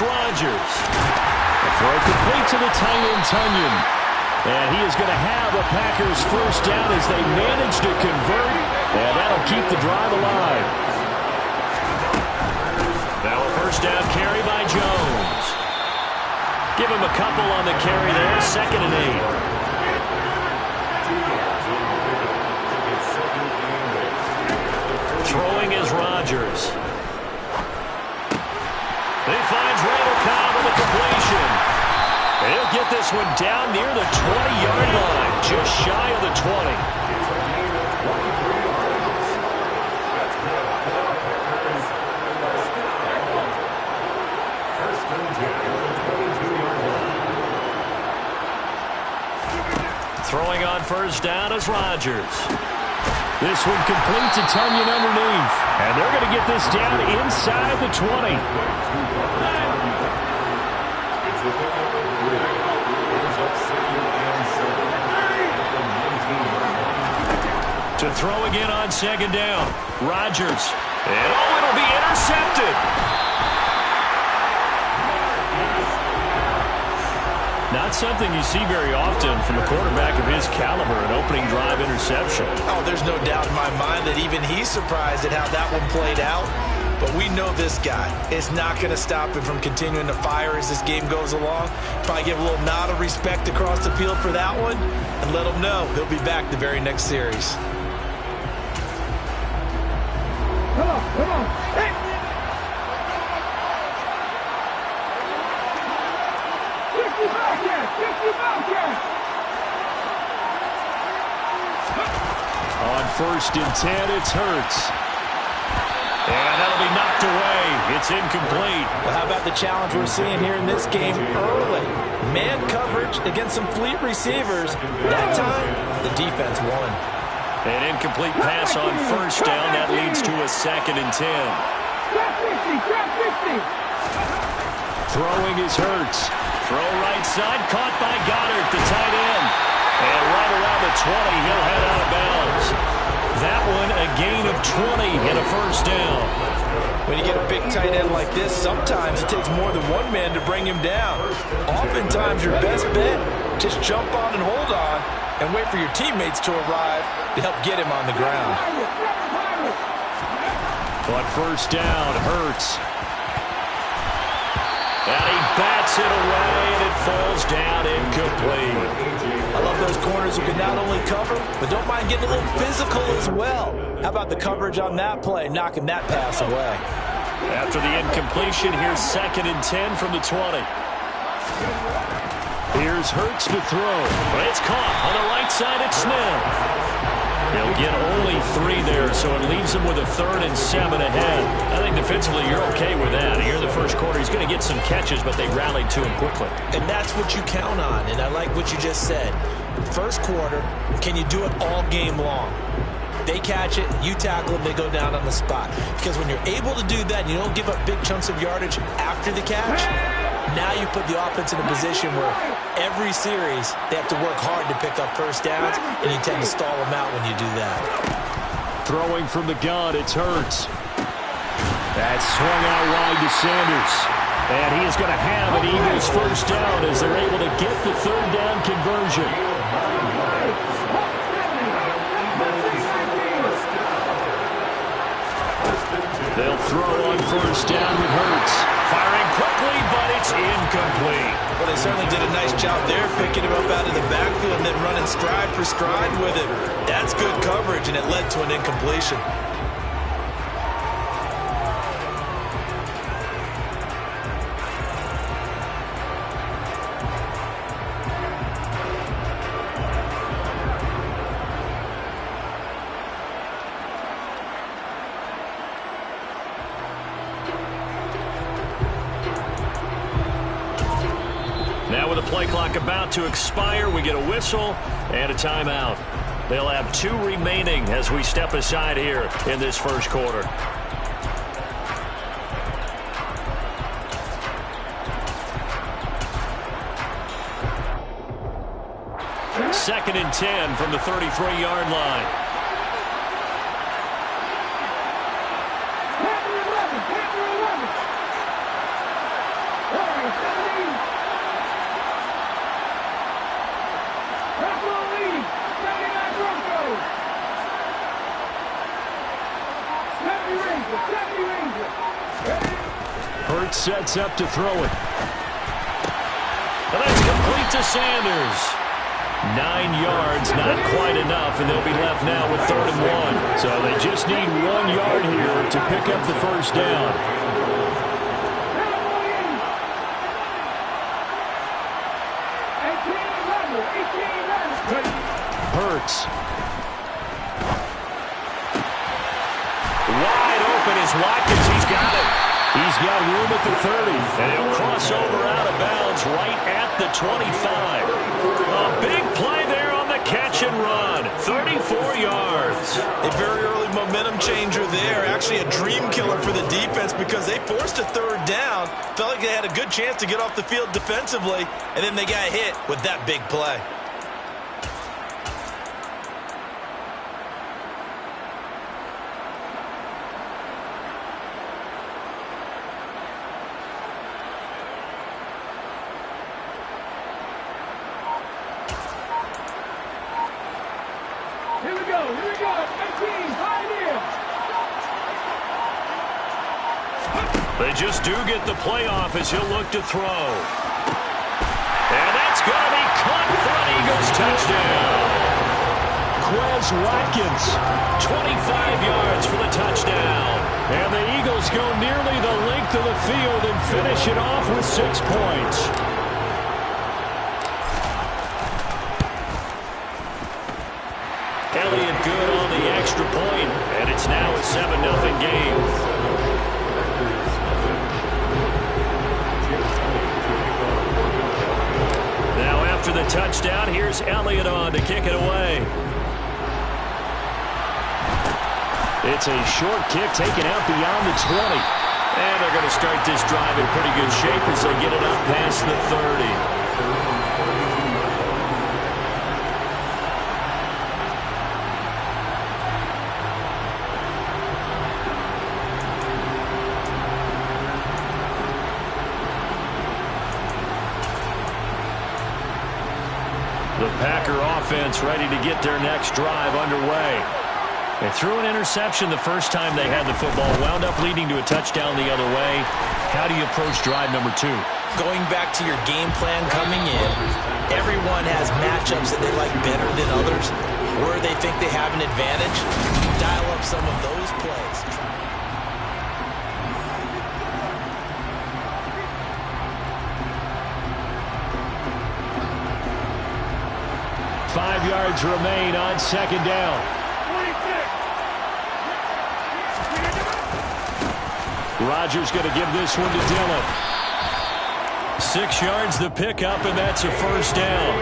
Rodgers. The throw complete to the tight end, Tunyon. And he is going to have a Packers first down as they manage to convert. And that'll keep the drive alive. Now a first down carry by Jones. Give him a couple on the carry there. 2nd and 8. Throwing is Rodgers. He finds Randall Cobb with a completion. He'll get this one down near the 20-yard line, just shy of the 20. Throwing on first down is Rodgers. This one complete to Tunyon underneath. And they're going to get this down inside the 20. To throw again on 2nd down. Rodgers. And it'll be intercepted. Not something you see very often from a quarterback of his caliber, an opening drive interception. Oh, there's no doubt in my mind that even he's surprised at how that one played out. But we know this guy is not going to stop him from continuing to fire as this game goes along. Probably give a little nod of respect across the field for that one and let him know he'll be back the very next series. Come on. Hey. On 1st and 10, it's Hurts. And that'll be knocked away. It's incomplete. Well, how about the challenge we're seeing here in this game early? Man coverage against some fleet receivers. That time, the defense won. An incomplete pass on first down. That leads to a 2nd and 10. Throwing is Hurts. Throw right side, caught by Goddard, the tight end. And right around the 20, he'll head out of bounds. That one, a gain of 20 and a first down. When you get a big tight end like this, sometimes it takes more than one man to bring him down. Oftentimes, your best bet, just jump on and hold on and wait for your teammates to arrive to help get him on the ground. But first down, Hurts. And he bats it away, and it falls down incomplete. I love those corners who can not only cover, but don't mind getting a little physical as well. How about the coverage on that play, knocking that pass away? After the incompletion, here's 2nd and 10 from the 20. Here's Hurts to throw. But it's caught on the right side at Smith. He'll get only 3 there, so it leaves him with a 3rd and 7 ahead. I think defensively you're okay with that. Here in the first quarter, he's going to get some catches, but they rallied to him quickly. And that's what you count on, and I like what you just said. First quarter, can you do it all game long? They catch it, you tackle them, they go down on the spot. Because when you're able to do that and you don't give up big chunks of yardage after the catch, now you put the offense in a position where every series they have to work hard to pick up first downs, and you tend to stall them out when you do that. Throwing from the gun, it's Hurts. That's swung out wide to Sanders. And he is going to have an Eagles first down as they're able to get the 3rd down conversion. They'll throw on first down with Hurts. Firing quickly, but it's incomplete. Well, they certainly did a nice job there, picking him up out of the backfield and then running stride for stride with it. That's good coverage, and it led to an incompletion. Now with the play clock about to expire, we get a whistle and a timeout. They'll have 2 remaining as we step aside here in this first quarter. Second and 10 from the 33-yard line. sets up to throw it. And that's complete to Sanders. 9 yards, not quite enough, and they'll be left now with 3rd and 1. So they just need 1 yard here to pick up the first down. Hurts. Wide open is Watkins. He's got it. He's got room at the 30. And he'll cross over out of bounds right at the 25. A big play there on the catch and run. 34 yards. A very early momentum changer there. Actually a dream killer for the defense because they forced a 3rd down. Felt like they had a good chance to get off the field defensively. And then they got hit with that big play. Here we go, 18, pioneer. They just do get the playoff as he'll look to throw. And that's going to be caught for an Eagles touchdown. Quez Watkins, 25 yards for the touchdown. And the Eagles go nearly the length of the field and finish it off with 6 points. Elliott good on the extra point, and it's now a 7-0 game. Now after the touchdown, here's Elliott on to kick it away. It's a short kick taken out beyond the 20. And they're going to start this drive in pretty good shape as they get it up past the 30. The Packer offense ready to get their next drive underway. They threw an interception the first time they had the football, wound up leading to a touchdown the other way. How do you approach drive number 2? Going back to your game plan coming in, everyone has matchups that they like better than others. Where they think they have an advantage, dial up some of those plays. 5 yards remain on 2nd down. Rodgers going to give this one to Dillon. 6 yards the pickup, and that's a 1st down.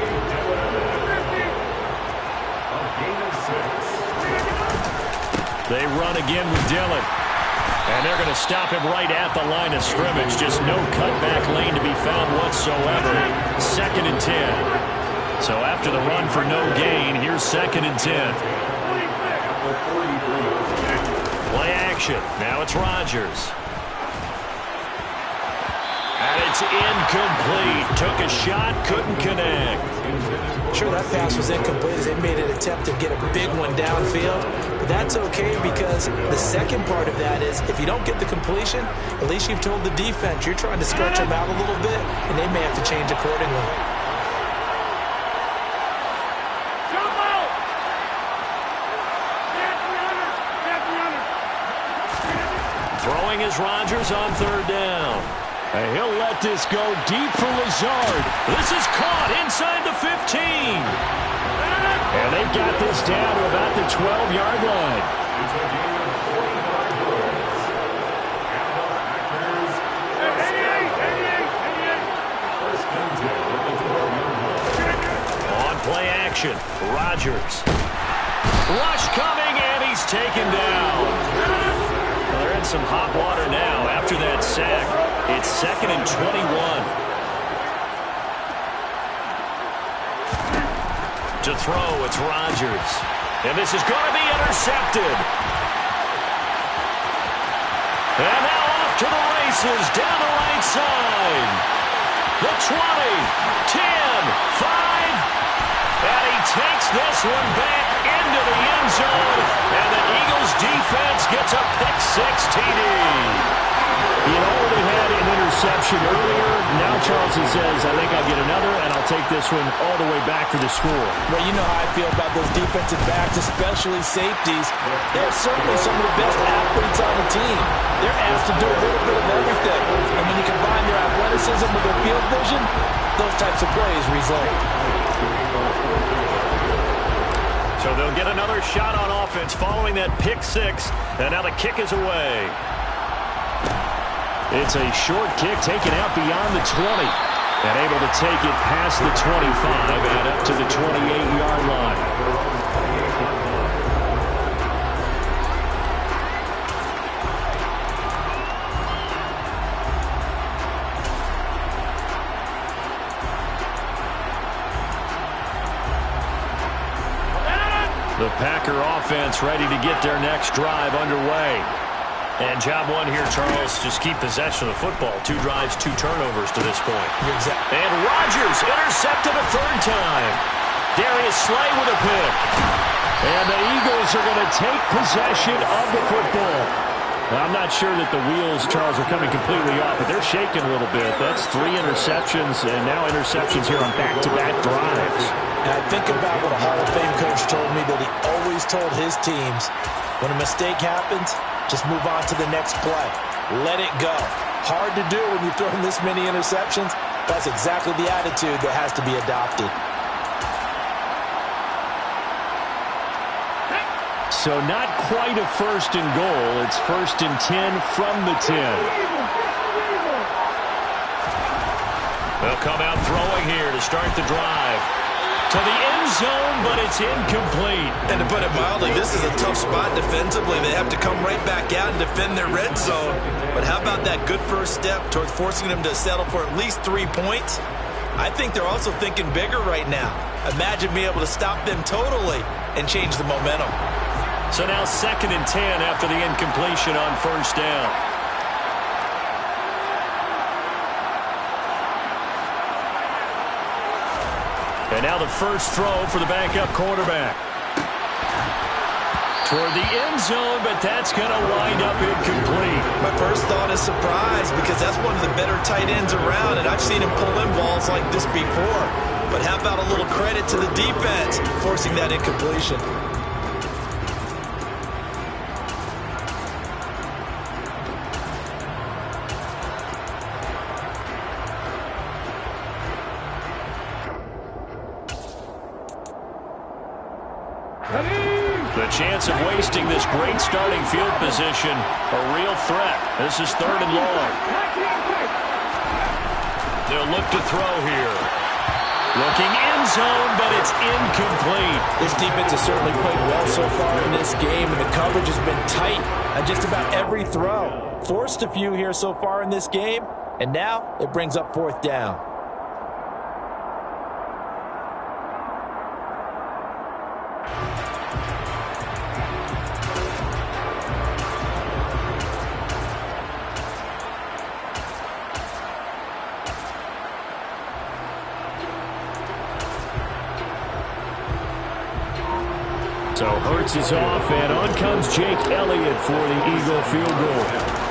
They run again with Dillon. And they're going to stop him right at the line of scrimmage. Just no cutback lane to be found whatsoever. 2nd and 10. So after the run for no gain, here's 2nd and 10. Play action. Now it's Rodgers. And it's incomplete. Took a shot, couldn't connect. Sure, that pass was incomplete as they made an attempt to get a big one downfield. But that's okay because the second part of that is if you don't get the completion, at least you've told the defense you're trying to stretch them out a little bit, and they may have to change accordingly. Throwing is Rodgers on 3rd down. And he'll let this go deep for Lazard. This is caught inside the 15. And they've got this down to about the 12-yard line. On play action, Rodgers. Rush coming, and he's taken down. They're in some hot water now after that sack. It's 2nd and 21. To throw, it's Rodgers. And this is going to be intercepted. And now off to the races down the right side. The 20, 10, 5. And he takes this one back into the end zone. And the Eagles defense gets a pick-6 TD. He already had an interception earlier. Now Charles says, I think I'll get another, and I'll take this one all the way back for the score. Well, you know how I feel about those defensive backs, especially safeties. They're certainly some of the best athletes on the team. They're asked to do a little bit of everything. And when you combine their athleticism with their field vision, those types of plays result. So they'll get another shot on offense following that pick six. And now the kick is away. It's a short kick taken out beyond the 20. And able to take it past the 25 and up to the 28-yard line. The Packer offense ready to get their next drive underway. And job one here, Charles, just keep possession of the football. 2 drives, 2 turnovers to this point. And Rodgers intercepted a third time. Darius Slay with a pick. And the Eagles are going to take possession of the football. Now, I'm not sure that the wheels, Charles, are coming completely off, but they're shaking a little bit. That's 3 interceptions, and now interceptions here on back-to-back drives. And I think about what a Hall of Fame coach told me, that he always told his teams, when a mistake happens, just move on to the next play. Let it go. Hard to do when you've thrown this many interceptions. That's exactly the attitude that has to be adopted. So not quite a first and goal. It's first and 10 from the 10. They'll come out throwing here to start the drive. To the end zone, but it's incomplete. And to put it mildly, this is a tough spot defensively. They have to come right back out and defend their red zone. But how about that good first step towards forcing them to settle for at least 3 points? I think they're also thinking bigger right now. Imagine being able to stop them totally and change the momentum. So now 2nd and 10 after the incompletion on first down. And now the first throw for the backup quarterback. Toward the end zone, but that's going to wind up incomplete. My first thought is surprise, because that's one of the better tight ends around, and I've seen him pull in balls like this before. But how about a little credit to the defense forcing that incompletion? The chance of wasting this great starting field position, a real threat. This is 3rd and long. They'll look to throw here. Looking end zone, but it's incomplete. This defense has certainly played well so far in this game, and the coverage has been tight on just about every throw. Forced a few here so far in this game, and now it brings up 4th down. So Hurts is off, and on comes Jake Elliott for the Eagle field goal.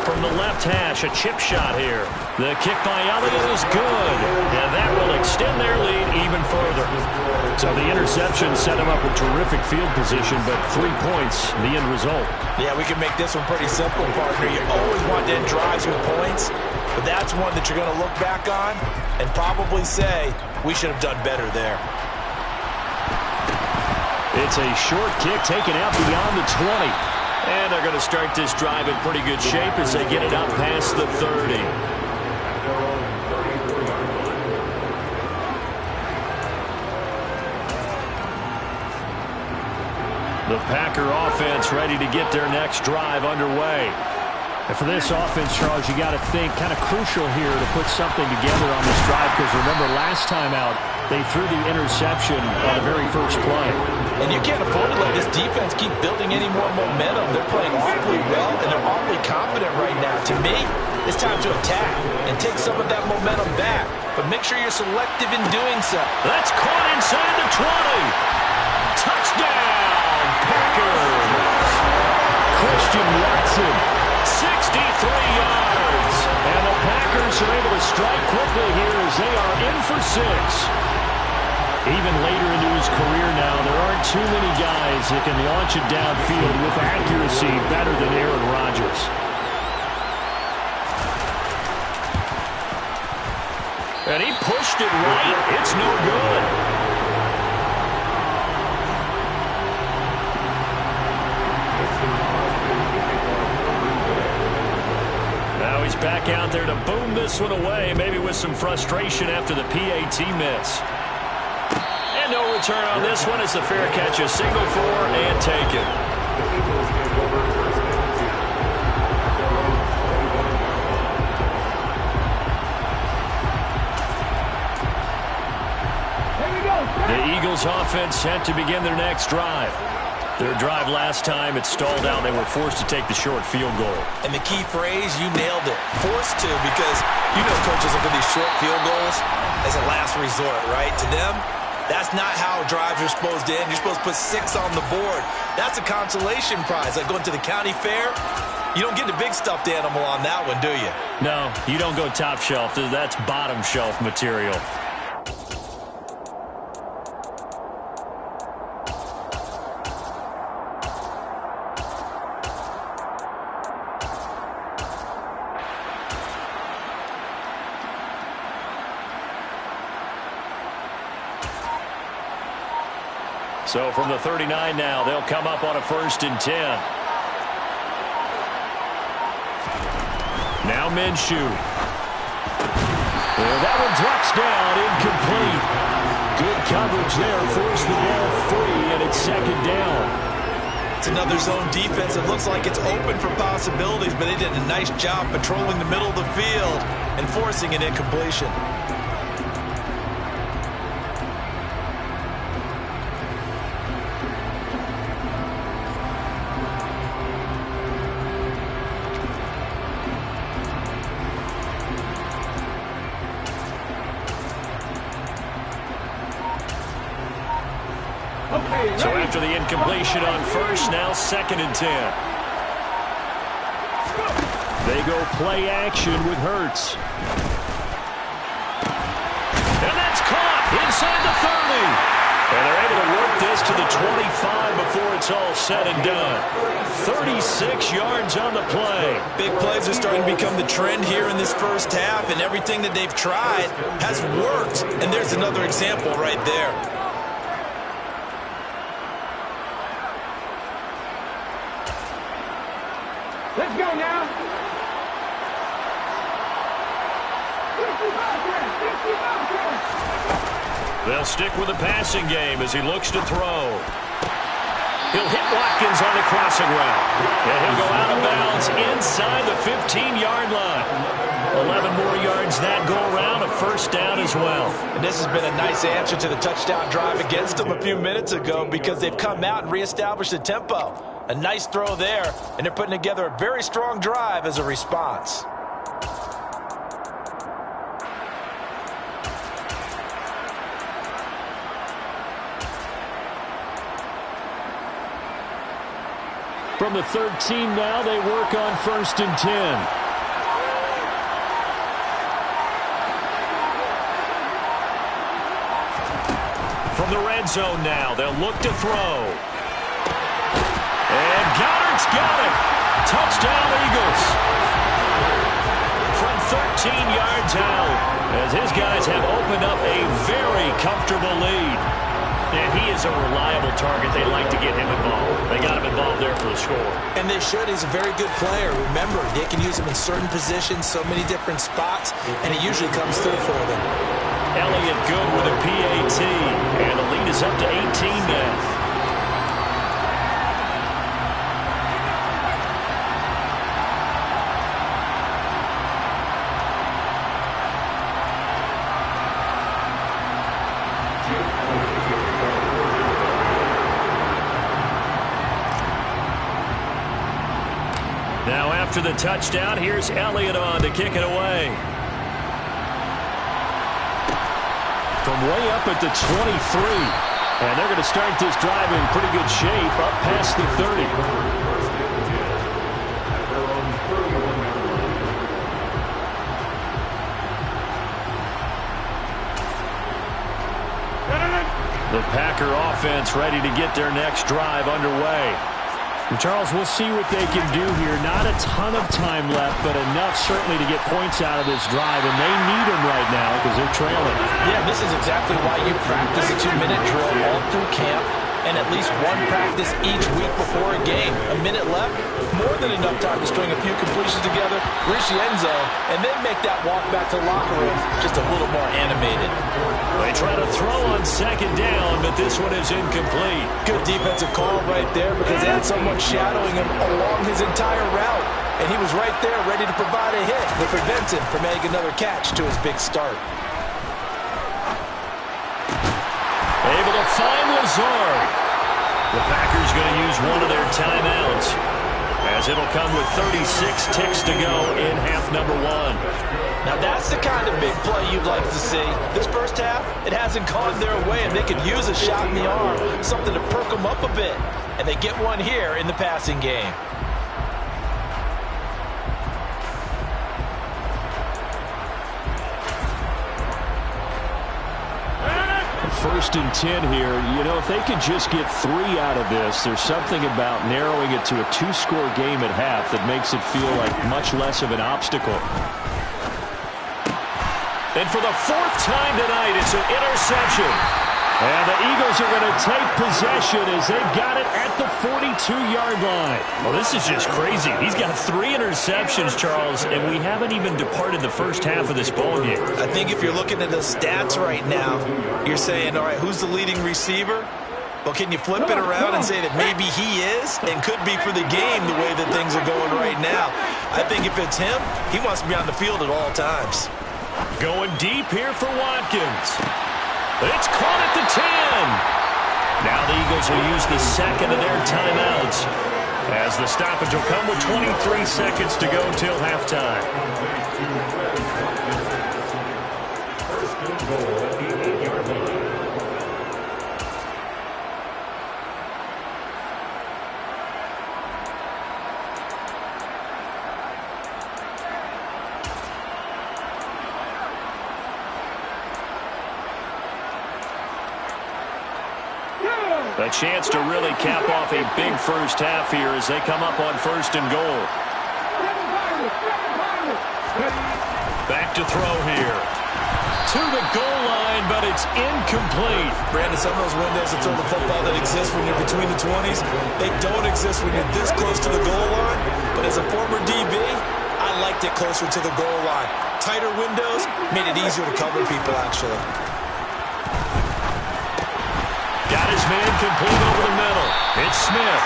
From the left hash, a chip shot here. The kick by Elliott is good, and that will extend their lead even further. So the interception set him up with terrific field position, but 3 points, the end result. Yeah, we can make this one pretty simple, partner. You always want to end drives with points, but that's one that you're going to look back on and probably say, we should have done better there. It's a short kick taken out beyond the 20. And they're going to start this drive in pretty good shape as they get it up past the 30. The Packer offense ready to get their next drive underway. And for this offense, Charles, you got to think kind of crucial here to put something together on this drive, because remember last time out they threw the interception on the very first play. And you can't afford to let this defense keep building any more momentum. They're playing awfully well, and they're awfully confident right now. To me, it's time to attack and take some of that momentum back. But make sure you're selective in doing so. That's caught inside the 20. Touchdown, Packers. Christian Watson, 63 yards. And the Packers Giants are able to strike quickly here as they are in for 6. Even later into his career now, there aren't too many guys that can launch it downfield with accuracy better than Aaron Rodgers. And he pushed it right. It's no good. Now he's back out there to boom this one away, maybe with some frustration after the PAT miss. And no return on this one. It's a fair catch, a signal for and taken. The Eagles offense set to begin their next drive. Their drive last time, it stalled out. They were forced to take the short field goal. And the key phrase, you nailed it. Forced to, because you know coaches look at these short field goals as a last resort, right? To them, that's not how drives are supposed to end. You're supposed to put 6 on the board. That's a consolation prize. Like going to the county fair, you don't get the big stuffed animal on that one, do you? No, you don't go top shelf. That's bottom shelf material. So from the 39 now, they'll come up on a 1st and 10. Now Minshew. And that one drops down, incomplete. Good coverage there, forced the ball free, and it's 2nd down. It's another zone defense. It looks like it's open for possibilities, but they did a nice job patrolling the middle of the field and forcing an incompletion. So after the incompletion on 1st, now 2nd and 10. They go play action with Hurts. And that's caught inside the 30. And they're able to work this to the 25 before it's all said and done. 36 yards on the play. Big plays are starting to become the trend here in this first half, and everything that they've tried has worked. And there's another example right there. Let's go now. They'll stick with the passing game as he looks to throw. He'll hit Watkins on the crossing route. And he'll go out of bounds inside the 15-yard line. 11 more yards that go around, a 1st down as well. And this has been a nice answer to the touchdown drive against them a few minutes ago, because they've come out and reestablished the tempo. A nice throw there, and they're putting together a very strong drive as a response. From the 13 now, they work on 1st and 10. From the red zone now, they'll look to throw. And Goddard's got it. Touchdown, Eagles. From 13 yards out, as his guys have opened up a very comfortable lead. And he is a reliable target. They like to get him involved. They got him involved there for the score. And they should. He's a very good player. Remember, they can use him in certain positions, so many different spots, and he usually comes through for them. Elliott good with a PAT, and the lead is up to 18 now. Now after the touchdown, here's Elliott on to kick it away. From way up at the 23. And they're going to start this drive in pretty good shape up past the 30. The Packer offense ready to get their next drive underway. And Charles, we'll see what they can do here. Not a ton of time left, but enough certainly to get points out of this drive, and they need them right now because they're trailing. Yeah, this is exactly why you practice a 2-minute drill all through camp and at least one practice each week before a game. A minute left, more than enough time to string a few completions together, reach the end zone, and then make that walk back to the locker room just a little more animated. They try to throw on second down, but this one is incomplete. Good defensive call right there because they had someone shadowing him along his entire route, and he was right there ready to provide a hit that prevents him from making another catch to his big start. Able to find Lazard. The Packers going to use one of their timeouts, as it'll come with 36 ticks to go in half number 1. Now that's the kind of big play you'd like to see. This first half, it hasn't gone their way, and they could use a shot in the arm, something to perk them up a bit. And they get one here in the passing game. First and 10 here. You know, if they can just get 3 out of this, there's something about narrowing it to a 2-score game at half that makes it feel like much less of an obstacle. And for the 4th time tonight, it's an interception. And the Eagles are going to take possession as they've got it at the 42-yard line. Well, this is just crazy. He's got 3 interceptions, Charles, and we haven't even departed the first half of this ballgame. I think if you're looking at the stats right now, you're saying, all right, who's the leading receiver? Well, can you flip it around and say that maybe he is and could be for the game the way that things are going right now? I think if it's him, he wants to be on the field at all times. Going deep here for Watkins. It's caught at the 10. Now the Eagles will use the second of their timeouts, as the stoppage will come with 23 seconds to go till halftime. A chance to really cap off a big first half here as they come up on 1st and goal. Back to throw here. To the goal line, but it's incomplete. Brandon, some of those windows to throw the football that exist when you're between the 20s, they don't exist when you're this close to the goal line. But as a former DB, I liked it closer to the goal line. Tighter windows made it easier to cover people, actually. Got his man complete over the middle. It's Smith.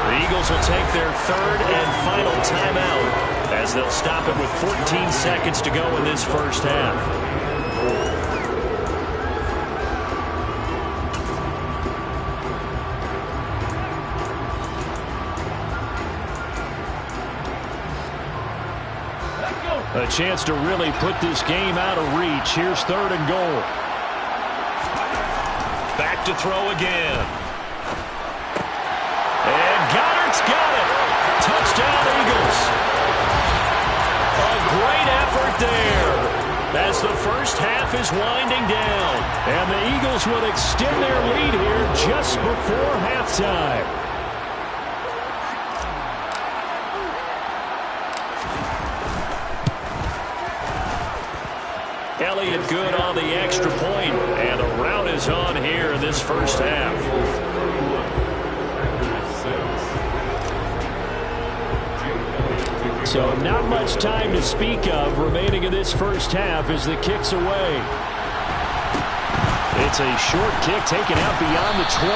The Eagles will take their 3rd and final timeout as they'll stop it with 14 seconds to go in this first half. A chance to really put this game out of reach. Here's 3rd and goal. Back to throw again. And Goddard's got it. Touchdown, Eagles. A great effort there as the first half is winding down. And the Eagles will extend their lead here just before halftime. Elliott good on the extra point, and a rout is on here in this first half. So not much time to speak of remaining in this first half as the kick's away. It's a short kick taken out beyond the 20.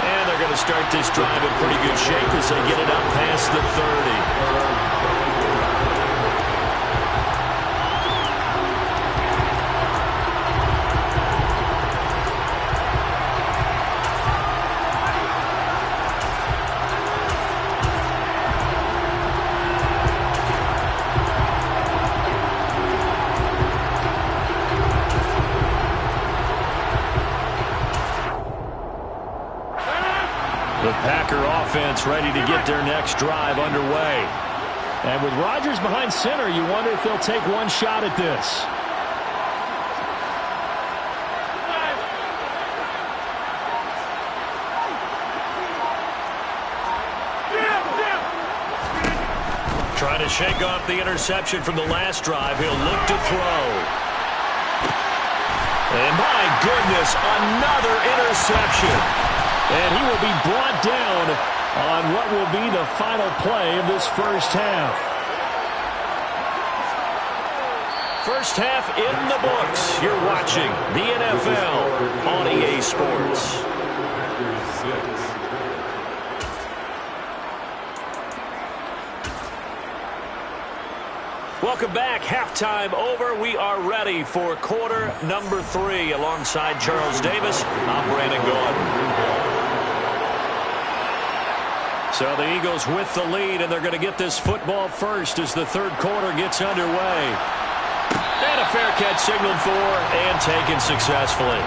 And they're going to start this drive in pretty good shape as they get it up past the 30. The Packer offense ready to get their next drive underway. And with Rodgers behind center, you wonder if they'll take one shot at this. Trying to shake off the interception from the last drive. He'll look to throw. And my goodness, another interception. And he will be brought down on what will be the final play of this first half. First half in the books. You're watching the NFL on EA Sports. Welcome back. Halftime over. We are ready for quarter number 3. Alongside Charles Davis, I'm Brandon Gaudin. So the Eagles with the lead, and they're going to get this football first as the third quarter gets underway. And a fair catch signaled for and taken successfully.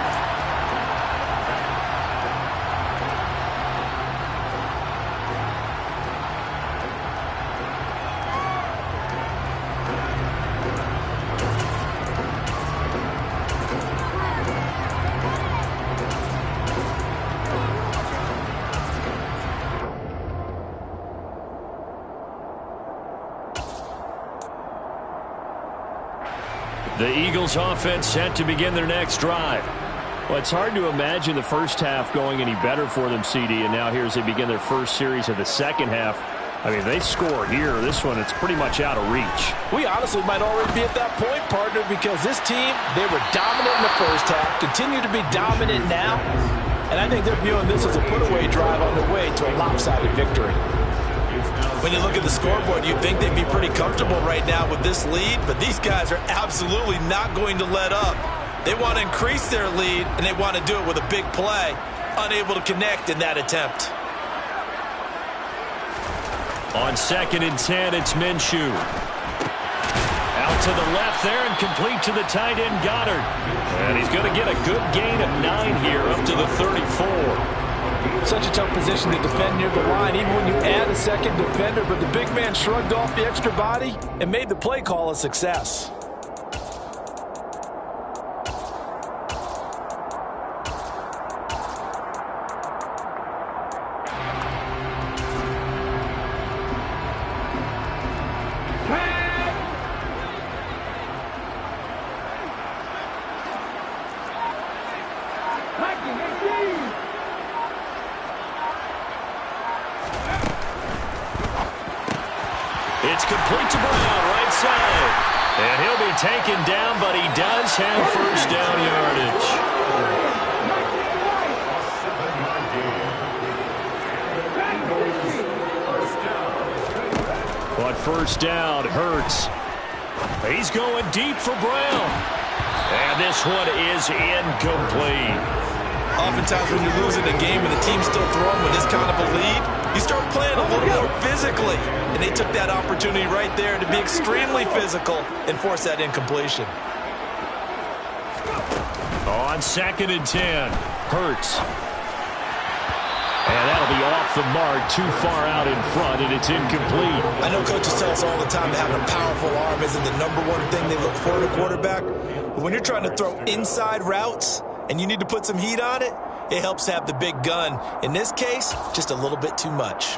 The Eagles offense set to begin their next drive. Well, it's hard to imagine the first half going any better for them, CD, and now here as they begin their first series of the second half. I mean, they score here. This one, it's pretty much out of reach. We honestly might already be at that point, partner, because this team, they were dominant in the first half, continue to be dominant now, and I think they're viewing this as a put-away drive on their way to a lopsided victory. When you look at the scoreboard, you'd think they'd be pretty comfortable right now with this lead, but these guys are absolutely not going to let up. They want to increase their lead, and they want to do it with a big play, unable to connect in that attempt. On 2nd and 10, it's Minshew. Out to the left there and complete to the tight end, Goddard. And he's going to get a good gain of 9 here up to the 34. Such a tough position to defend near the line, even when you add a second defender, but the big man shrugged off the extra body and made the play call a success. It's complete to Brown, right side. And he'll be taken down, but he does have first down yardage. But first down, Hurts. He's going deep for Brown. And this one is incomplete. Oftentimes when you're losing a game and the team's still throwing with this kind of a lead, you start playing a little more physically. And they took that opportunity right there to be extremely physical and force that incompletion. On 2nd and 10, Hurts. And that'll be off the mark, too far out in front, and it's incomplete. I know coaches tell us all the time that having a powerful arm isn't the #1 thing they look for in a quarterback. But when you're trying to throw inside routes and you need to put some heat on it, it helps have the big gun. In this case, just a little bit too much.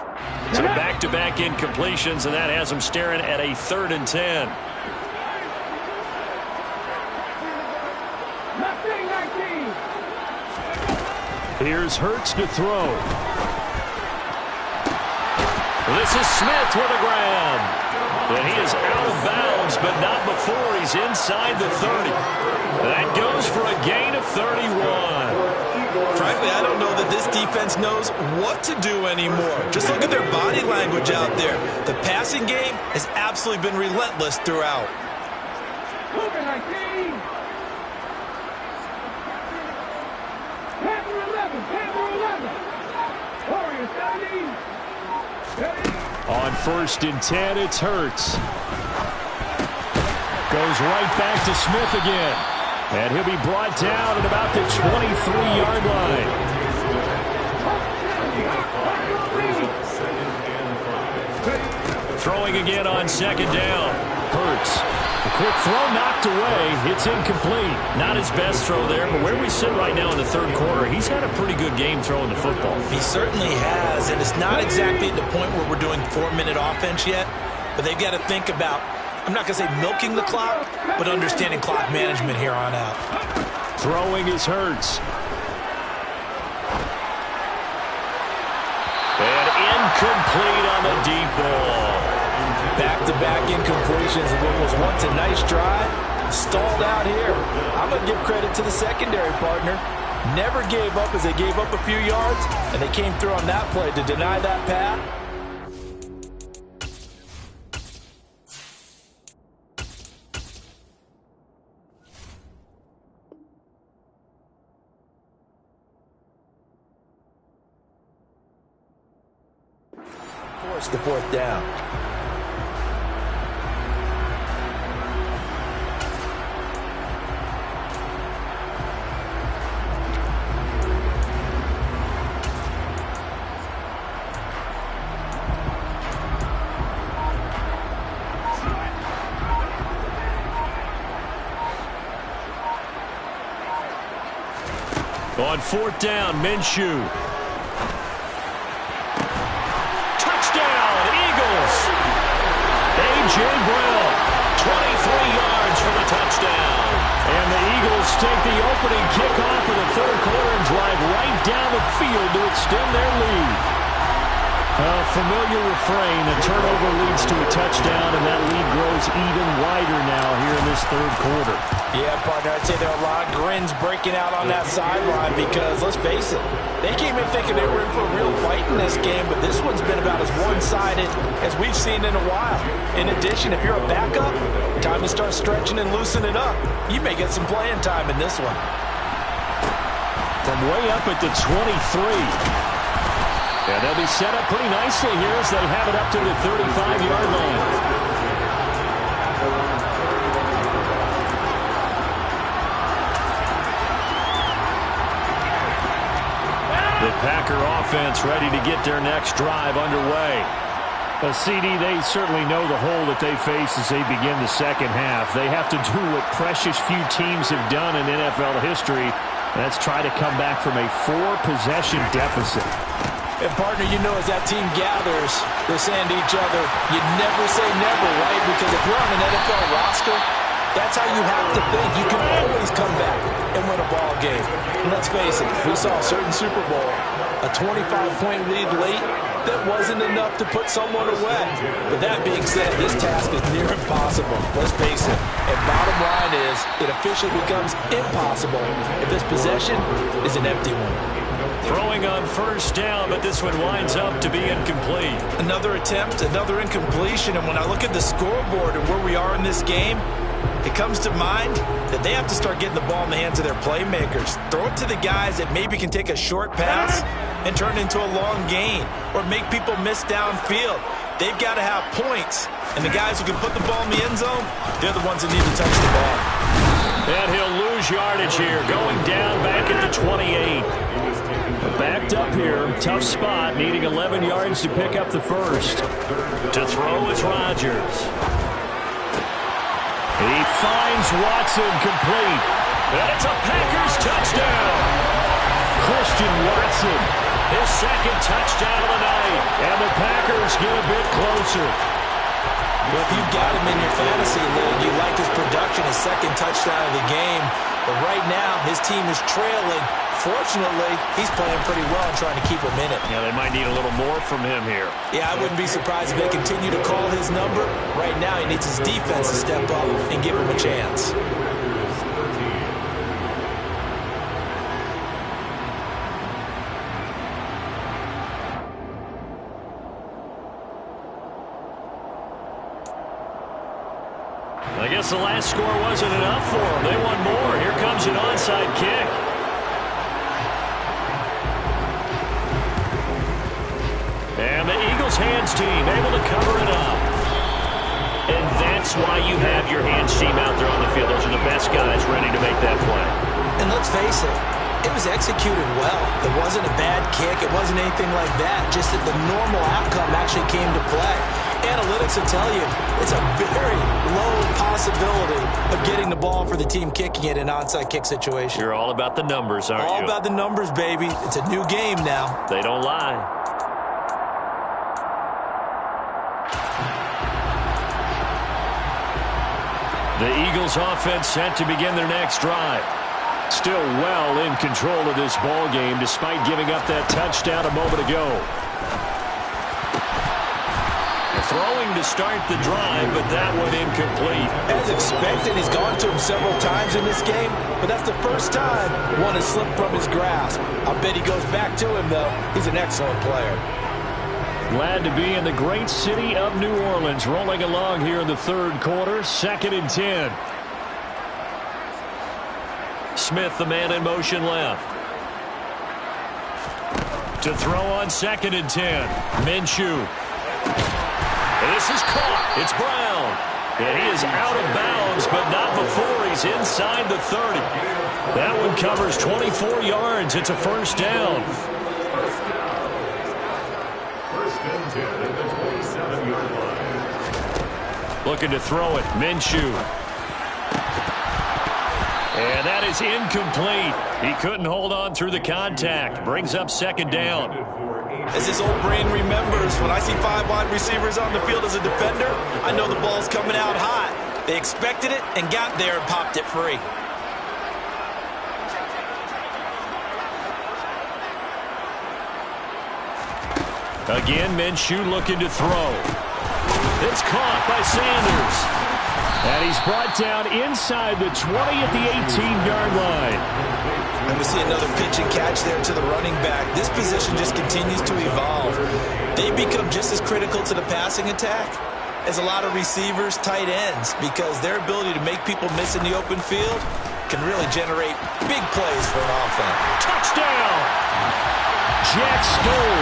So back-to-back incompletions, and that has them staring at a 3rd and 10. Here's Hurts to throw. This is Smith with a grab. And he is out of bounds, but not before he's inside the 30. That goes for a gain of 31. Frankly, I don't know that this defense knows what to do anymore. Just look at their body language out there. The passing game has absolutely been relentless throughout. On 1st and 10, it's Hurts. Goes right back to Smith again. And he'll be brought down at about the 23-yard line. Throwing again on 2nd down. Hurts. A quick throw knocked away. It's incomplete. Not his best throw there, but where we sit right now in the 3rd quarter, he's had a pretty good game throwing the football. He certainly has, and it's not exactly at the point where we're doing 4-minute offense yet. but they've got to think about, I'm not going to say milking the clock, but understanding clock management here on out. Throwing is Hurts. And incomplete on the deep ball. Back-to-back incompletions of what was once a nice drive. Stalled out here. I'm going to give credit to the secondary partner. Never gave up as they gave up a few yards, and they came through on that play to deny that pass. Force the fourth down. On fourth down, Minshew. Touchdown, Eagles. A.J. Brown, 23 yards for the touchdown. And the Eagles take the opening kickoff of the third quarter and drive right down the field to extend their lead. A familiar refrain, a turnover leads to a touchdown, and that lead grows even wider now here in this third quarter. Yeah, partner, I'd say there are a lot of grins breaking out on that sideline because, let's face it, they came in thinking they were in for a real fight in this game, but this one's been about as one-sided as we've seen in a while. In addition, if you're a backup, time to start stretching and loosening up. You may get some playing time in this one. From way up at the 23. And they'll be set up pretty nicely here as they have it up to the 35-yard line. The Packer offense ready to get their next drive underway. CD, they certainly know the hole that they face as they begin the second half. They have to do what precious few teams have done in NFL history. That's try to come back from a 4-possession deficit. And, partner, you know as that team gathers, they're saying to each other, you never say never, right? Because if you're on an NFL roster, that's how you have to think. You can always come back and win a ball game. And let's face it, we saw a certain Super Bowl, a 25-point lead late, that wasn't enough to put someone away. But that being said, this task is near impossible. Let's face it. And bottom line is, it officially becomes impossible if this possession is an empty one. Throwing on first down, but this one winds up to be incomplete. Another attempt, another incompletion, and when I look at the scoreboard and where we are in this game, it comes to mind that they have to start getting the ball in the hands of their playmakers. Throw it to the guys that maybe can take a short pass and turn it into a long gain or make people miss downfield. They've got to have points, and the guys who can put the ball in the end zone, they're the ones that need to touch the ball. And he'll lose yardage here, going down back at the 28. Backed up here, tough spot, needing 11 yards to pick up the first. To throw is Rodgers. He finds Watson complete. And it's a Packers touchdown. Christian Watson. His second touchdown of the night. And the Packers get a bit closer. Well, if you've got him in your fantasy league, you like his production, his second touchdown of the game. But right now, his team is trailing. Fortunately, he's playing pretty well and trying to keep him in it. Yeah, they might need a little more from him here. Yeah, I wouldn't be surprised if they continue to call his number. Right now, he needs his defense to step up and give him a chance. I guess the last score wasn't enough for them. They want more. Here comes an onside kick. And the Eagles hands team able to cover it up. And that's why you have your hands team out there on the field. Those are the best guys ready to make that play. And let's face it, it was executed well. It wasn't a bad kick. It wasn't anything like that. Just that the normal outcome actually came to play. Analytics will tell you it's a very low possibility of getting the ball for the team kicking it in an onside kick situation. You're all about the numbers, aren't you? All about the numbers, baby. It's a new game now. They don't lie. The Eagles offense set to begin their next drive. Still well in control of this ball game despite giving up that touchdown a moment ago. Throwing to start the drive, but that one incomplete. As expected, he's gone to him several times in this game, but that's the first time one has slipped from his grasp. I bet he goes back to him, though. He's an excellent player. Glad to be in the great city of New Orleans, rolling along here in the third quarter, 2nd and 10. Smith, the man in motion left. To throw on 2nd and 10. Minshew. This is caught. It's Brown. And he is out of bounds, but not before he's inside the 30. That one covers 24 yards. It's a first down. First and 10 at the 27-yard line. Looking to throw it. Minshew. And that is incomplete. He couldn't hold on through the contact. Brings up 2nd down. As his old brain remembers, when I see 5 wide receivers on the field as a defender, I know the ball's coming out hot. They expected it and got there and popped it free. Again, Minshew looking to throw. It's caught by Sanders. And he's brought down inside the 20 at the 18-yard line. And we see another pitch and catch there to the running back. This position just continues to evolve. They become just as critical to the passing attack as a lot of receivers, tight ends, because their ability to make people miss in the open field can really generate big plays for an offense. Touchdown! Jack Stoll,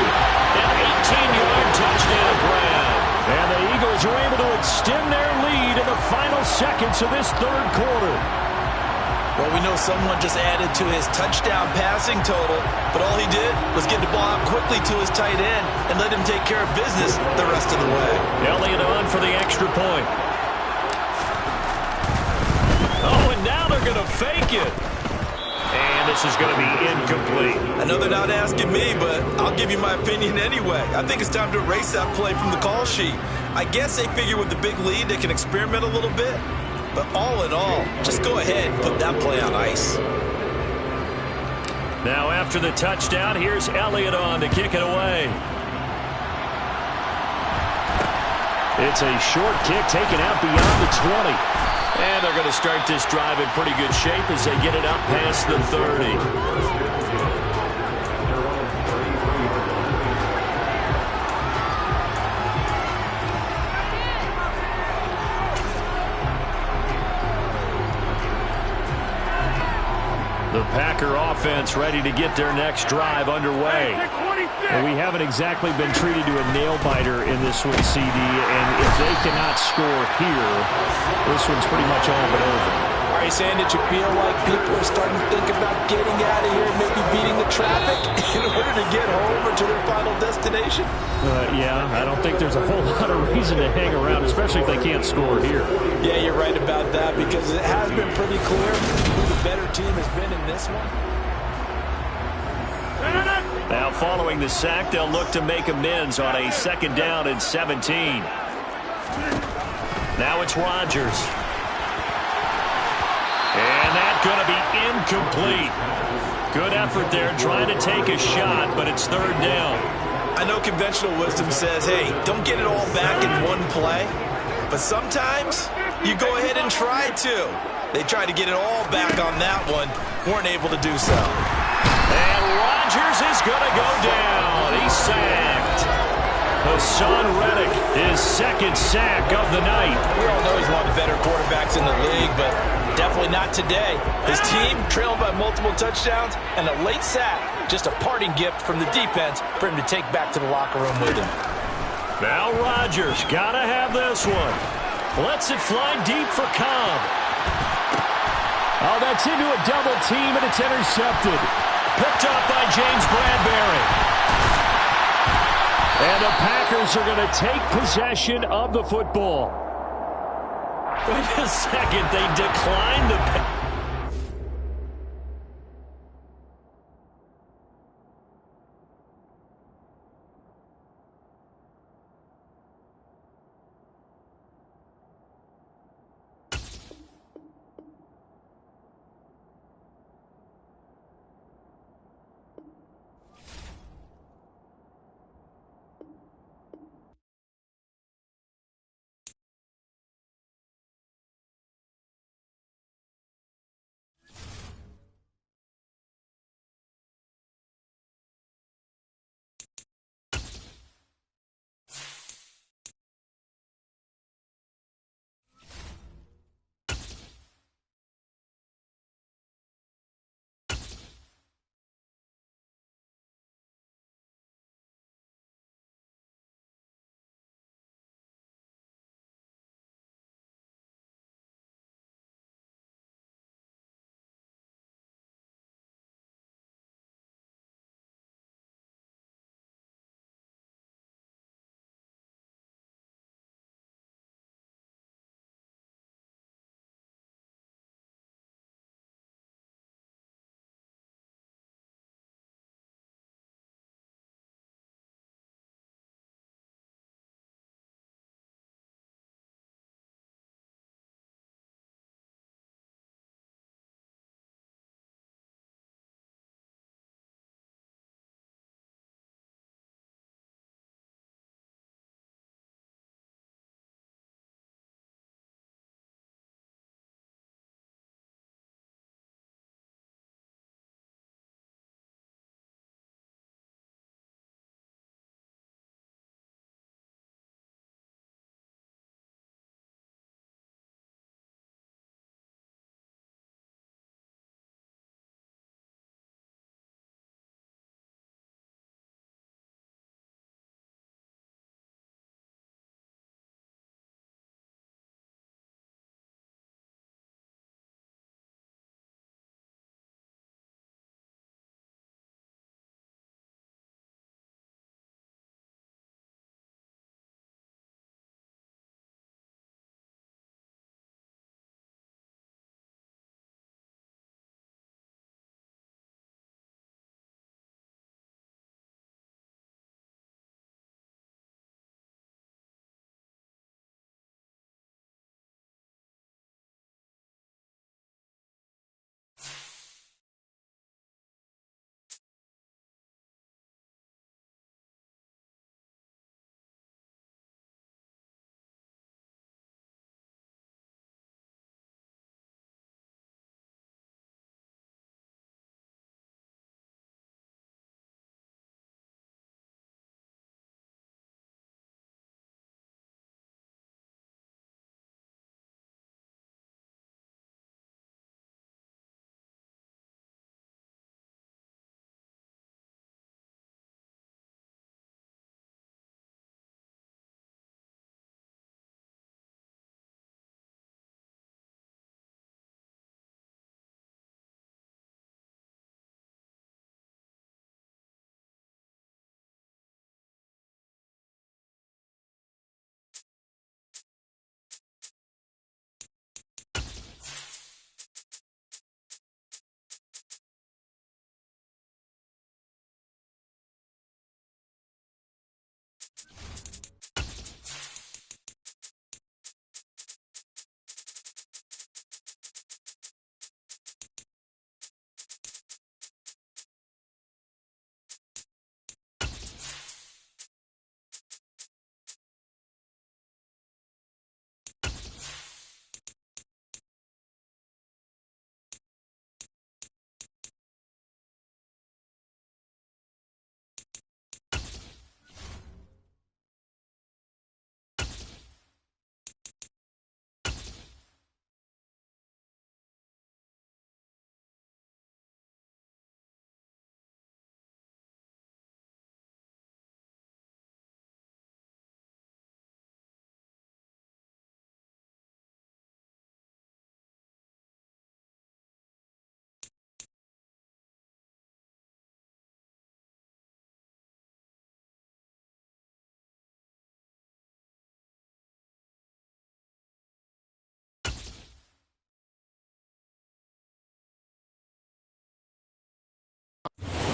an 18-yard touchdown grab. And the Eagles are able to extend their lead in the final seconds of this third quarter. Well, we know someone just added to his touchdown passing total, but all he did was get the ball out quickly to his tight end and let him take care of business the rest of the way. Elliott on for the extra point. Oh, and now they're going to fake it. And this is going to be incomplete. I know they're not asking me, but I'll give you my opinion anyway. I think it's time to erase that play from the call sheet. I guess they figure with the big lead they can experiment a little bit. But all in all, just go ahead and put that play on ice. Now after the touchdown, here's Elliott on to kick it away. It's a short kick taken out beyond the 20. And they're going to start this drive in pretty good shape as they get it up past the 30. The Packer offense ready to get their next drive underway. Well, we haven't exactly been treated to a nail-biter in this one, CD, and if they cannot score here, this one's pretty much all but over. Are you saying that you feel like people are starting to think about getting out of here and maybe beating the traffic in order to get home or to their final destination? Yeah, I don't think there's a whole lot of reason to hang around, especially if they can't score here. Yeah, you're right about that, because it has been pretty clear who the better team has been in this one. Now following the sack, they'll look to make amends on a 2nd down and 17. Now it's Rodgers. And that's going to be incomplete. Good effort there trying to take a shot, but it's 3rd down. I know conventional wisdom says, hey, don't get it all back in one play. But sometimes you go ahead and try to. They tried to get it all back on that one. Weren't able to do so. And Rodgers is going to go down. He's sacked. Hassan Reddick, his 2nd sack of the night. We all know he's one of the better quarterbacks in the league, but definitely not today. His team trailed by multiple touchdowns, and a late sack, just a parting gift from the defense for him to take back to the locker room with him. Now Rodgers, got to have this one. Lets it fly deep for Cobb. Oh, that's into a double team, and it's intercepted. Picked up by James Bradbury. And the Packers are going to take possession of the football. Wait a second, they declined the...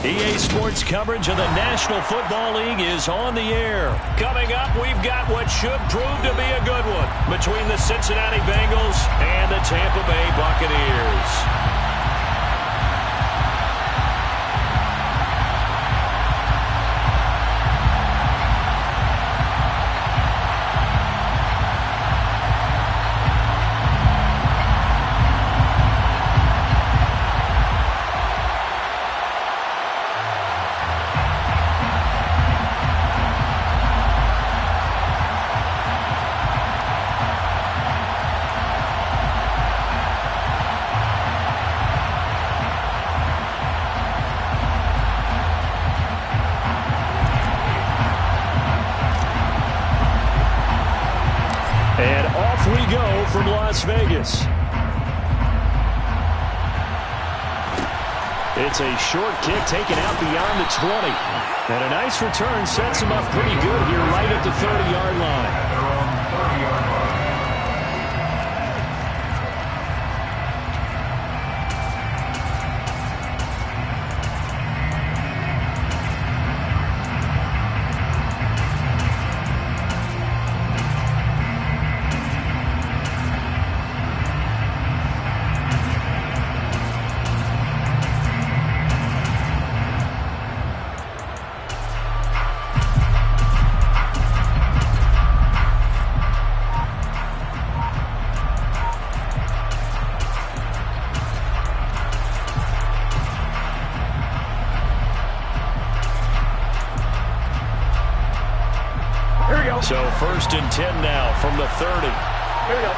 EA Sports coverage of the National Football League is on the air. Coming up, we've got what should prove to be a good one between the Cincinnati Bengals and the Tampa Bay Buccaneers. And off we go from Las Vegas. It's a short kick taken out beyond the 20. And a nice return sets him up pretty good here right at the 30-yard line. So 1st and 10 now from the 30. Here we go.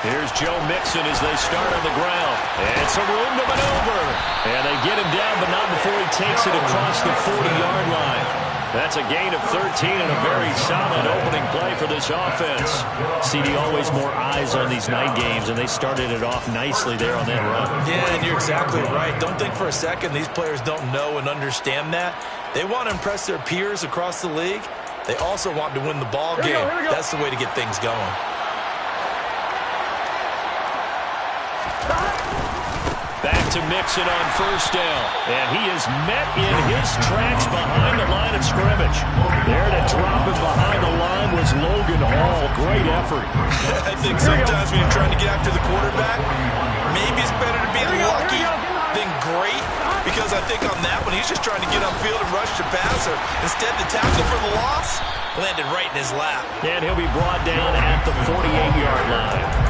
Here's Joe Mixon as they start on the ground. And some room to maneuver. And they get him down, but not before he takes it across the 40-yard line. That's a gain of 13 and a very solid opening play for this offense. CD, always more eyes on these night games, and they started it off nicely there on that run. Yeah, and you're exactly right. Don't think for a second these players don't know and understand that. They want to impress their peers across the league. They also want to win the ball game. Here we go. That's the way to get things going. Back to Mixon on 1st down. And he is met in his tracks behind the line of scrimmage. There to drop him behind the line was Logan Hall. Great effort. I think sometimes when you're trying to get after the quarterback, maybe it's better to be lucky than great. Because I think on that one, he's just trying to get upfield and rush the passer. Instead, the tackle for the loss landed right in his lap. And he'll be brought down at the 48-yard line.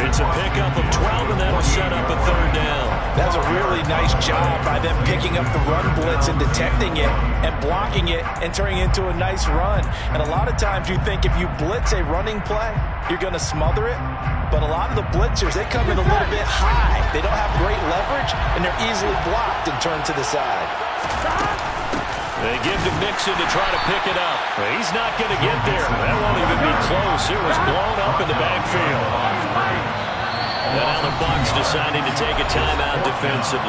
It's a pickup of 12, and that'll set up a 3rd down. That's a really nice job by them picking up the run blitz and detecting it and blocking it and turning it into a nice run. And a lot of times you think if you blitz a running play, you're going to smother it. But a lot of the blitzers, they come in a little bit high. They don't have great leverage, and they're easily blocked and turned to the side. They give to Mixon to try to pick it up. He's not going to get there. That won't even be close. It was blown up in the backfield. And now the Bucs deciding to take a timeout defensively.